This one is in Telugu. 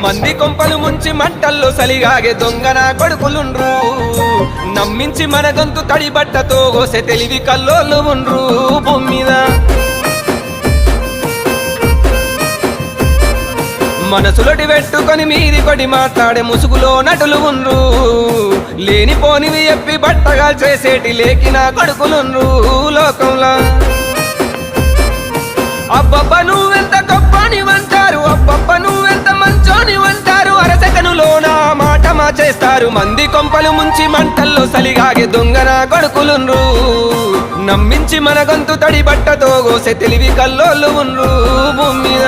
మంది కొంపలు ముంచి మంటల్లో సలిగాగే దొంగన కొడుకులుండ్రు నమ్మించి మన గొంతు తడి బట్టతో గోసె తెలివి కల్లోళ్ళు ఉండ్రు భూమి మీద మనసులటి పెట్టుకొని మీది కొడి మాట్లాడే ముసుగులో నటులు ఉండ్రు లేనిపోనివి చెప్పి బట్టగా చేసేటి లేకిన కొడుకులుండ్రు లోకంలో అబ్బబ్బ నువ్వెంత గొప్పని వంటారు అబ్బబ్బ నువ్వెంత మంచోని వంటారు అరసెకనులోన మాట చేస్తారు మంది కొంపలు ముంచి మంటల్లో సలిగాగే దొంగన కొడుకులుండ్రు నమ్మించి మన గొంతు తడి బట్టతో గోసె తెలివి కల్లోళ్ళు ఉండ్రు భూమి మీద